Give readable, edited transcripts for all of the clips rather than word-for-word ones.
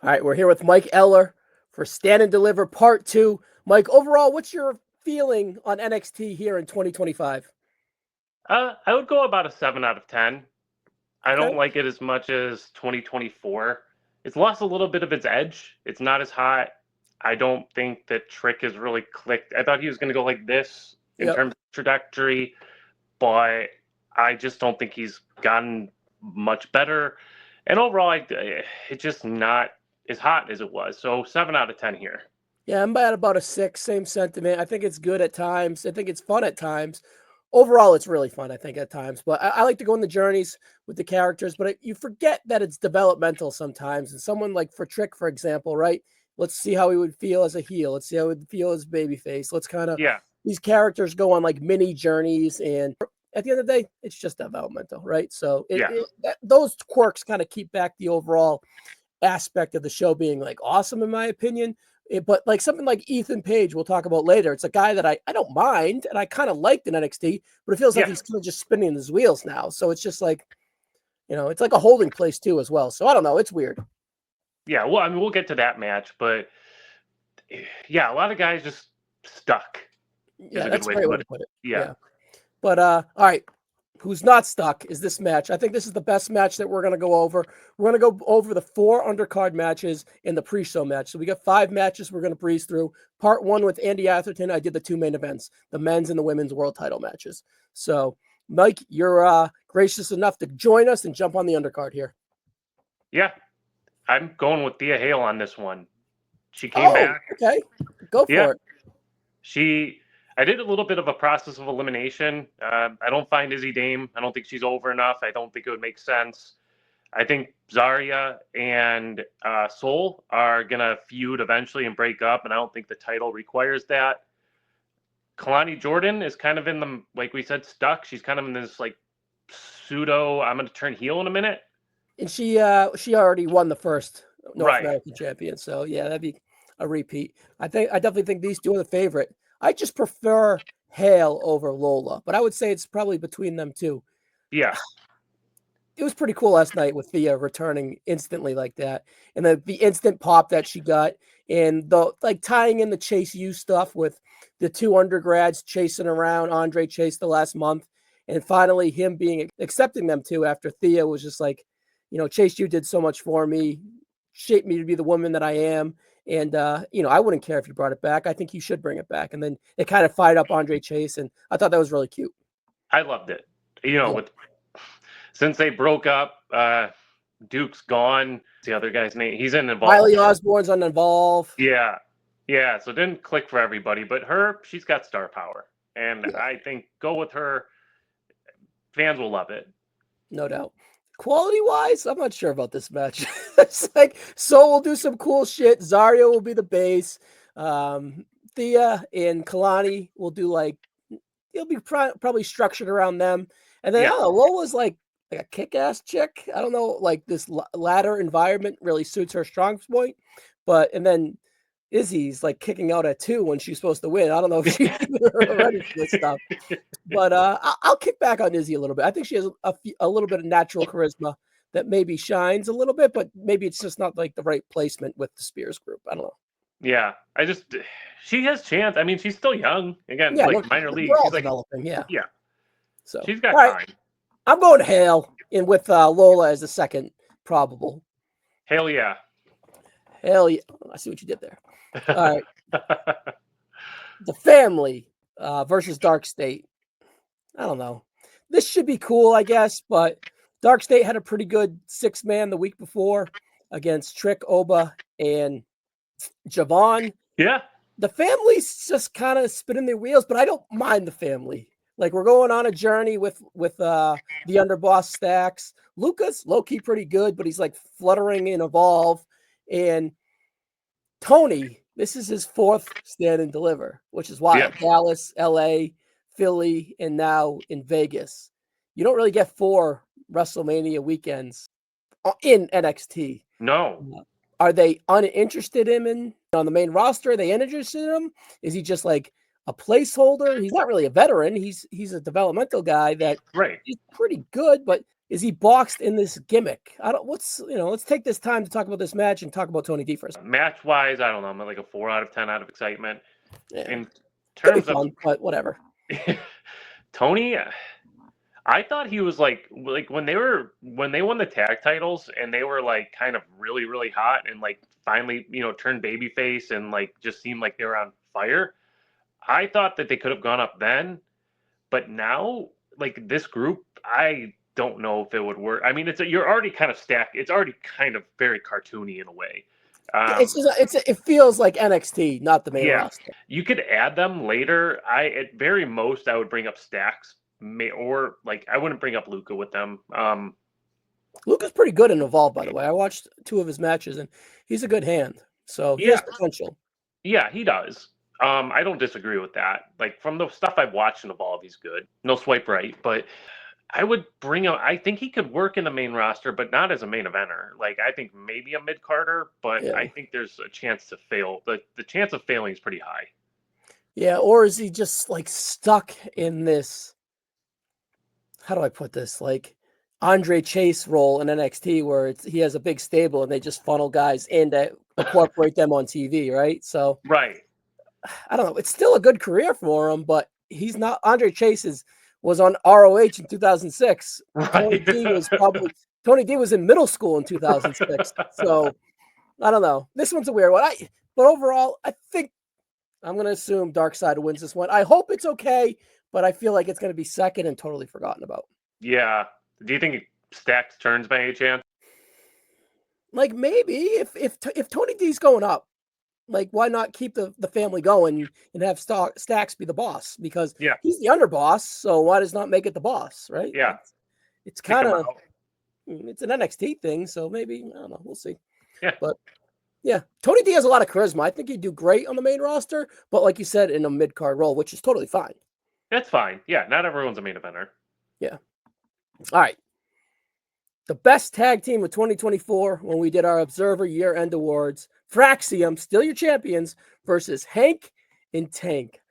All right, we're here with Mike Eller for Stand and Deliver Part 2. Mike, overall, what's your feeling on NXT here in 2025? I would go about a 7 out of 10. I Okay. don't like it as much as 2024. It's lost a little bit of its edge. It's not as hot. I don't think that Trick has really clicked. I thought he was going to go like this in Yep. terms of trajectory, but I just don't think he's gotten much better. And overall, it's just not as hot as it was. So 7 out of 10 here. Yeah, I'm at about a 6, same sentiment. I think it's good at times. I think it's fun at times. Overall, it's really fun, I think, at times. But I like to go on the journeys with the characters, but you forget that it's developmental sometimes. And someone like for Trick, for example, right? Let's see how he would feel as a heel. Let's see how he would feel as babyface. Let's kind of, Yeah. these characters go on like mini journeys. And at the end of the day, it's just developmental, right? So Yeah. those quirks kind of keep back the overall aspect of the show being like awesome, in my opinion. But like something like Ethan Page, we'll talk about later. It's a guy that I don't mind and I kind of liked in NXT, but it feels like Yeah. he's kind of just spinning his wheels now. So it's just like, it's like a holding place too as well. So I don't know. It's weird. Yeah. Well, I mean, we'll get to that match, but yeah, a lot of guys just stuck is Yeah, a good that's a way to great way put to it. put it. Yeah. Yeah. But all right. Who's not stuck is this match. I think this is the best match that we're going to go over. We're going to go over the 4 undercard matches in the pre-show match. So we got 5 matches we're going to breeze through. Part 1 with Andy Atherton, I did the 2 main events, the men's and the women's world title matches. So, Mike, you're gracious enough to join us and jump on the undercard here. Yeah. I'm going with Thea Hale on this one. She came Oh, back. okay. Go Yeah. for it. I did a little bit of a process of elimination. I don't find Izzy Dame. I don't think she's over enough. I don't think it would make sense. I think Zarya and Soul are going to feud eventually and break up, and I don't think the title requires that. Kalani Jordan is kind of in the, like we said, stuck. She's kind of in this like pseudo, I'm going to turn heel in a minute. And she already won the first North Right. American champion. So yeah, that'd be a repeat. I definitely think these two are the favorite. I just prefer Hale over Lola, but I would say it's probably between them two. Yeah. It was pretty cool last night with Thea returning instantly like that, and the instant pop that she got, and the like tying in the Chase U stuff with the 2 undergrads chasing around Andre Chase the last month, and finally him being accepting them too after Thea was just like, Chase U did so much for me, shaped me to be the woman that I am. And, I wouldn't care if you brought it back. I think you should bring it back. And then it kind of fired up Andre Chase. And I thought that was really cute. I loved it. Yeah. Since they broke up, Duke's gone. The other guy's name, he's involved. Riley Osborne's uninvolved. Yeah. Yeah. So it didn't click for everybody, but she's got star power. And yeah. I think go with her. Fans will love it. No doubt. Quality wise, I'm not sure about this match. It's like Soul will do some cool shit. Zarya will be the base. Thea and Kalani will do like, it'll be probably structured around them. And then I don't know, Lola's like a kick-ass chick. I don't know, like this ladder environment really suits her strong point. And then Izzy's like kicking out at 2 when she's supposed to win. I don't know if she's ready for this stuff. But I'll kick back on Izzy a little bit. I think she has a little bit of natural charisma that maybe shines a little bit, but maybe it's just not like the right placement with the Spears group. I don't know. Yeah, she has chance. I mean, she's still young. Again, yeah, like minor league. She's like developing. Yeah. Yeah. So she's got time. I'm going Hale in with Lola as the second probable. Hell yeah. Hell yeah. I see what you did there. All right. The family versus Dark State. I don't know. This should be cool, I guess, but Dark State had a pretty good 6-man the week before against Trick, Oba, and Javon. Yeah. The family's just kind of spinning their wheels, but I don't mind the family. Like, we're going on a journey with the underboss Stacks. Luca's low-key pretty good, but he's like fluttering in Evolve. And Tony, this is his 4th Stand and Deliver, which is wild. Yeah. Dallas, LA, Philly, and now in Vegas. You don't really get 4 WrestleMania weekends in NXT. No. Are they uninterested in him on the main roster? Are they interested in him? Is he just like a placeholder? He's not really a veteran. He's a developmental guy that right. He's pretty good, but is he boxed in this gimmick? Let's take this time to talk about this match and talk about Tony D first. Match wise, I don't know. I'm at like a 4 out of 10 out of excitement. Yeah. In Could be terms of fun, but whatever. Tony, I thought he was like when they won the tag titles and they were like kind of really, really hot and like finally, turned babyface and like just seemed like they were on fire. I thought that they could have gone up then, but now like this group, I don't know if it would work. I mean, you're already kind of stacked. It's already kind of very cartoony in a way. It feels like NXT, not the main roster. You could add them later. At very most I would bring up Stacks, or like I wouldn't bring up Luca with them. Luca's pretty good and Evolve, by the way. I watched 2 of his matches, and he's a good hand. So he has potential. Yeah, he does. I don't disagree with that. Like from the stuff I've watched in Evolve, he's good. No swipe right, but I would bring him. I think he could work in the main roster, but not as a main eventer. Like I think maybe a mid carder, but I think there's a chance to fail. The chance of failing is pretty high. Yeah, or is he just like stuck in this? How do I put this? Like Andre Chase role in NXT, where he has a big stable and they just funnel guys in to incorporate them on TV, right? So right. I don't know. It's still a good career for him, but he's not. Andre Chase was on ROH in 2006. Right. Tony D was in middle school in 2006. Right. So I don't know. This one's a weird one. But overall, I think I'm going to assume Darkseid wins this one. I hope it's okay, but I feel like it's going to be second and totally forgotten about. Yeah. Do you think Stacks turns by any chance? Like maybe if Tony D's going up, like why not keep the family going and have Stacks be the boss? Because he's the underboss, so why does not make it the boss, right? Yeah. It's kind of it's an NXT thing, so maybe I don't know. We'll see. Yeah. But yeah, Tony D has a lot of charisma. I think he'd do great on the main roster, but like you said, in a mid card role, which is totally fine. That's fine. Yeah, not everyone's a main eventer. Yeah. All right. The best tag team of 2024 when we did our Observer year-end awards. Fraxiom, still your champions, versus Hank and Tank.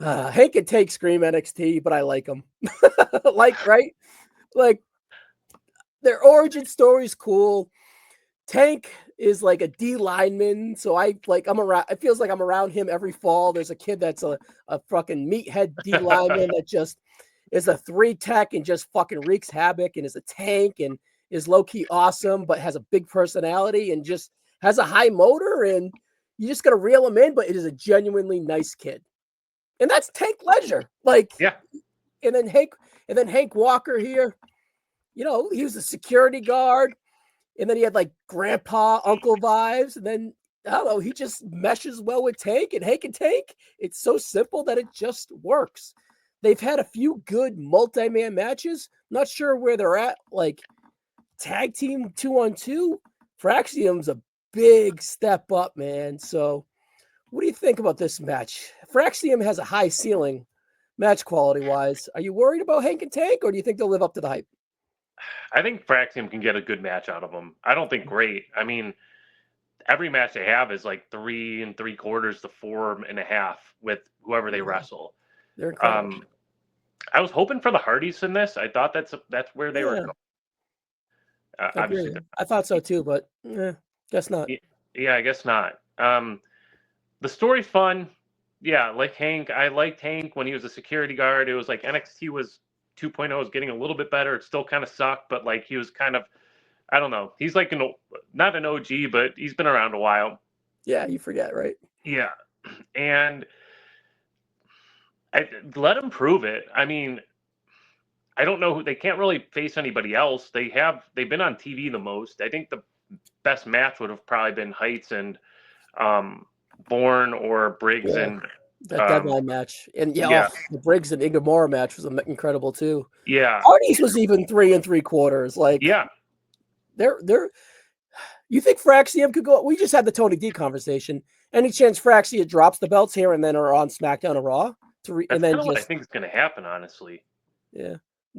Hank and Tank scream NXT, but I like them. Right? Like, their origin story is cool. Tank is like a D lineman, so I'm around. It feels like I'm around him every fall. There's a kid that's a fucking meathead D lineman that just is a 3-tech and just fucking wreaks havoc and is a tank and is low-key awesome, but has a big personality and just has a high motor, and you just got to reel him in, but it is a genuinely nice kid. And that's Tank Ledger. And then Hank Walker here, he was a security guard, and then he had like grandpa, uncle vibes, and then I don't know, he just meshes well with Tank, and Hank and Tank, it's so simple that it just works. They've had a few good multi-man matches. Not sure where they're at, like tag team 2-on-2. Fraxiom's a big step up, man. So what do you think about this match? Fraxiom has a high ceiling match quality-wise. Are you worried about Hank and Tank, or do you think they'll live up to the hype? I think Fraxiom can get a good match out of them. I don't think great. I mean, every match they have is like 3 3/4 to 4.5 with whoever they wrestle. They're incredible. I was hoping for the Hardys in this. I thought that's where they were going. Obviously, I thought so too, but guess not. Yeah, I guess not. The story's fun. Yeah, like Hank. I liked Hank when he was a security guard. It was like NXT 2.0 was getting a little bit better. It still kind of sucked, but like he was kind of, I don't know. He's like not an OG, but he's been around a while. Yeah, you forget, right? Yeah, and let him prove it. I mean, I don't know. They can't really face anybody else. They've been on TV the most. I think the best match would have probably been Heights and Bourne or Briggs and that deadline match. And the Briggs and Ingamora match was incredible too. Yeah, Hardy's was even 3 3/4. Like, they're. You think Fraxiom could go? We just had the Tony D conversation. Any chance Fraxiom drops the belts here and then are on SmackDown or Raw? That's what I think is going to happen, honestly. Yeah,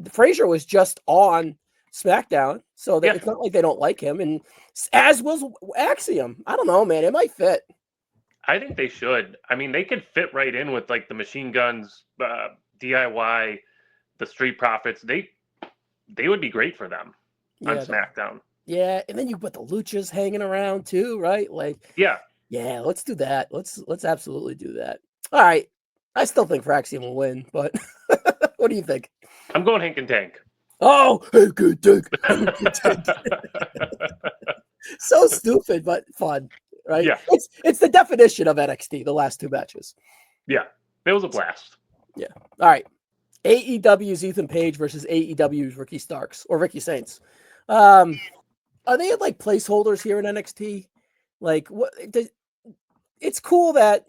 Frazier was just on SmackDown, so it's not like they don't like him. And as was Axiom. I don't know, man. It might fit. I think they should. I mean, they could fit right in with like the Machine Guns, DIY, the Street Profits. they would be great for them on SmackDown. Yeah, and then you put the luchas hanging around too, right? Like, Yeah, let's do that. Let's absolutely do that. All right, I still think Fraxiom will win, but what do you think? I'm going Hank and Tank. Oh, Hank and Tank, Hank and Tank. So stupid, but fun, right? Yeah. It's the definition of NXT, the last two matches. Yeah, it was a blast. Yeah. All right. AEW's Ethan Page versus AEW's Ricky Starks or Ricky Saints. Are they like placeholders here in NXT? Like, what? It's cool that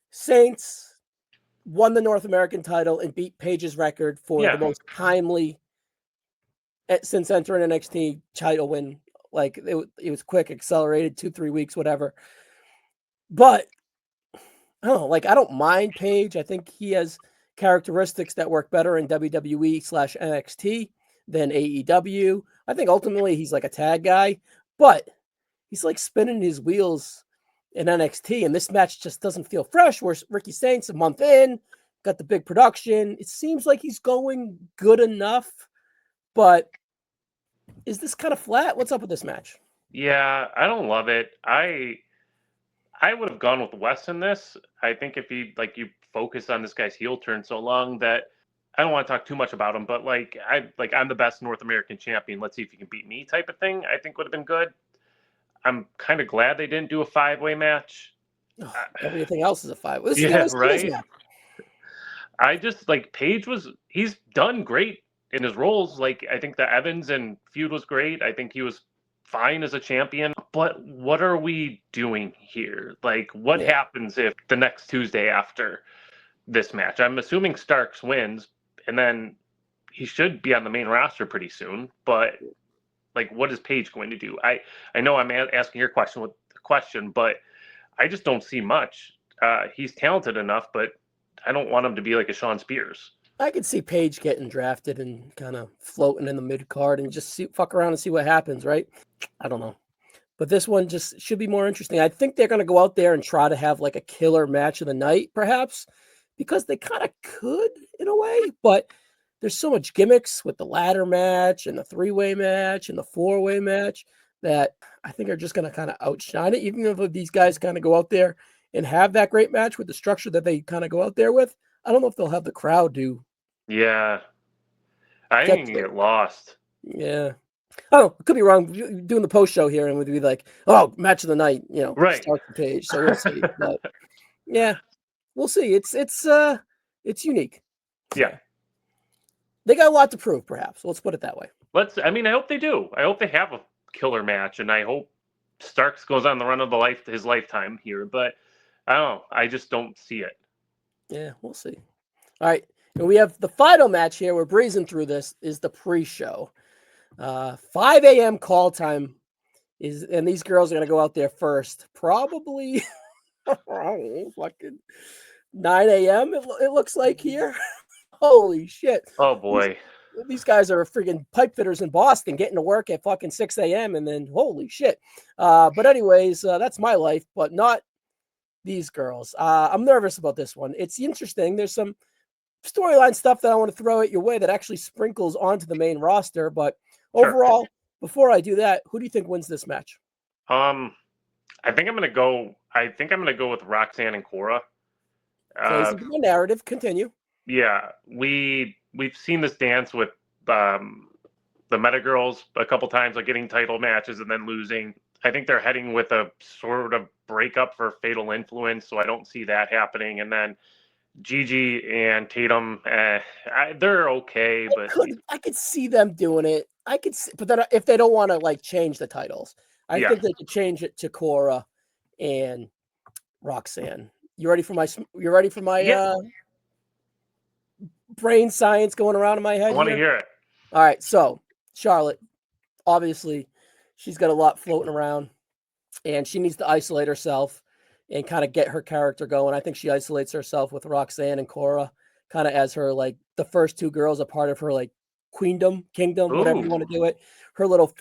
Saints won the North American title and beat Page's record for the most timely since entering NXT title win. Like, it was quick, accelerated, 2-3 weeks, whatever. But I don't know, like, I don't mind Page. I think he has characteristics that work better in WWE/NXT than AEW. I think ultimately he's like a tag guy, but he's like spinning his wheels in NXT, and this match just doesn't feel fresh. Whereas Ricky Saints, a month in, got the big production. It seems like he's going good enough, but is this kind of flat? What's up with this match? Yeah, I don't love it. I would have gone with Wes in this. I think if you you focus on this guy's heel turn so long that I don't want to talk too much about him, but I'm the best North American champion. Let's see if you can beat me type of thing. I think would have been good. I'm kind of glad they didn't do a 5-way match. Oh, everything else is a 5. Yeah, right. I just Page he's done great in his roles. Like I think the Evans and feud was great. I think he was fine as a champion, but what are we doing here? Like, what happens if the next Tuesday after this match? I'm assuming Starks wins, and then he should be on the main roster pretty soon. But like, what is Page going to do? I know I'm asking your question with the question, but I just don't see much. He's talented enough, but I don't want him to be like a Shawn Spears. I could see Page getting drafted and kind of floating in the mid card and just fuck around and see what happens, right? I don't know. But this one just should be more interesting. I think they're going to go out there and try to have like a killer match of the night, perhaps, because they kind of could in a way. But there's so much gimmicks with the ladder match and the 3-way match and the 4-way match that I think are just going to kind of outshine it. Even if these guys kind of go out there and have that great match with the structure that they kind of go out there with, I don't know if they'll have the crowd do. Yeah. I think you get lost. Yeah. Oh, could be wrong. Doing the post show here and would be like, oh, match of the night, right. Start the Page. So we'll see. But yeah, we'll see. It's unique. Yeah. They got a lot to prove, perhaps. Let's put it that way. I hope they do. I hope they have a killer match, and I hope Starks goes on the run of his lifetime here. But I don't know. I just don't see it. Yeah, we'll see. All right. And we have the final match here. We're breezing through this. Is the pre-show. 5 a.m. call time and these girls are going to go out there first. Probably fucking 9 a.m. It looks like here. Holy shit. Oh, boy. These guys are freaking pipe fitters in Boston getting to work at fucking 6 a.m. and then holy shit. But anyways, that's my life, but not these girls. I'm nervous about this one. It's interesting. There's some storyline stuff that I want to throw at your way that actually sprinkles onto the main roster, but overall, before I do that, who do you think wins this match? I think I'm gonna go with Roxanne and Cora. Plays into the narrative. Continue. Yeah, we've seen this dance with the Meta Girls a couple times, like getting title matches and then losing. I think they're heading with a sort of breakup for Fatal Influence, so I don't see that happening. And then Gigi and Tatum, they're okay, but I could see them doing it. I could, but then if they don't want to like change the titles, I think they could change it to Cora and Roxanne. You ready for my brain science going around in my head? I want to hear it. All right, so Charlotte, obviously, she's got a lot floating around, and she needs to isolate herself and kind of get her character going. I think she isolates herself with Roxanne and Cora, kind of as her like the first two girls, a part of her like kingdom, whatever you want to do it. Her little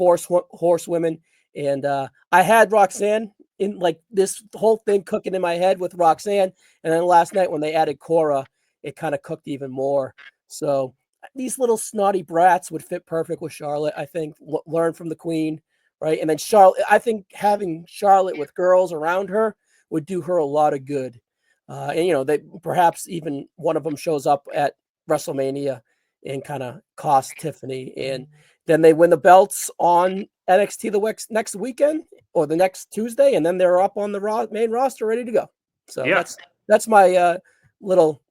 horsewomen. And I had Roxanne in like this whole thing cooking in my head with Roxanne. And then last night when they added Cora, it kind of cooked even more. So these little snotty brats would fit perfect with Charlotte. I think learn from the queen, right? And then Charlotte, I think having Charlotte with girls around her would do her a lot of good. And they perhaps even one of them shows up at WrestleMania and kind of cost Tiffany, and then they win the belts on NXT the next weekend or the next Tuesday, and then they're up on the main roster ready to go. So Yeah. that's my little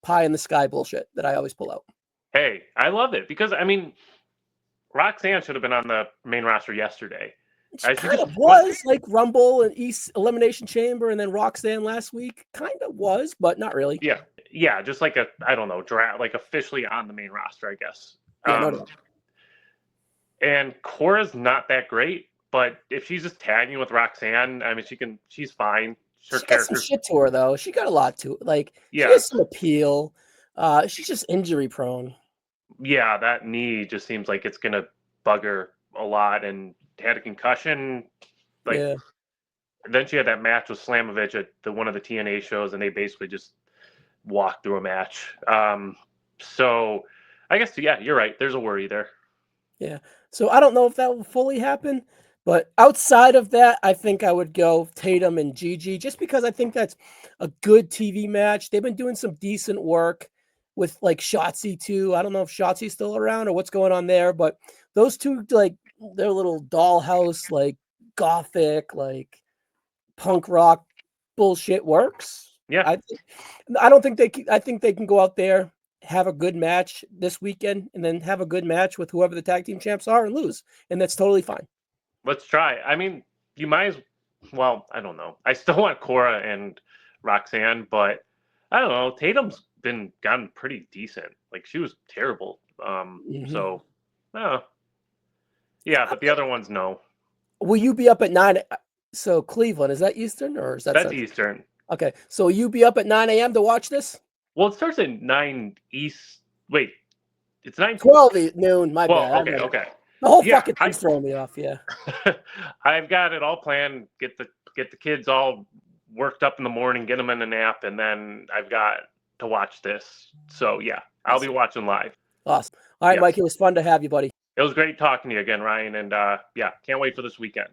pie in the sky bullshit that I always pull out. Hey, I love it because I mean, Roxanne should have been on the main roster yesterday. She She kind just of was like Rumble and East Elimination Chamber, and then Roxanne last week. Kind of was, but not really. yeah, just like I don't know, draft, like officially on the main roster, I guess. Yeah, no doubt. And Cora's not that great, but if she's just tagging with Roxanne, I mean, she's fine. Her She got some shit to her though. She got a lot to it. Like she has some appeal. She's just injury prone. Yeah, that knee just seems like it's gonna bug her a lot, and had a concussion. Like, yeah. Then she had that match with Slamovich at one of the TNA shows, and they basically just walked through a match. So I guess you're right. There's a worry there. Yeah. So I don't know if that will fully happen, but outside of that, I think I would go Tatum and Gigi just because I think that's a good TV match. They've been doing some decent work with like Shotzi too. I don't know if Shotzi's still around or what's going on there, but those two, like their little dollhouse, like gothic, like punk rock bullshit works. Yeah. I don't think I think they can go out there, have a good match this weekend, and then have a good match with whoever the tag team champs are and lose. And that's totally fine. Let's try. I mean, you might as well, I don't know. I still want Cora and Roxanne, but I don't know. Tatum's gotten pretty decent. Like she was terrible. So yeah, but the other ones, no. Will you be up at 9? So Cleveland, is that Eastern or is that That's Central? Eastern? Okay. So will you be up at 9 a.m. to watch this? Well, it starts at 9 East. Wait, it's 9. 12 noon. My bad. Okay. The whole fucking thing's throwing me off. Yeah. I've got it all planned. Get the kids all worked up in the morning, get them in a nap, and then I've got to watch this. So yeah, I'll be watching live. Awesome. All right, Mike, it was fun to have you, buddy. It was great talking to you again, Ryan, and can't wait for this weekend.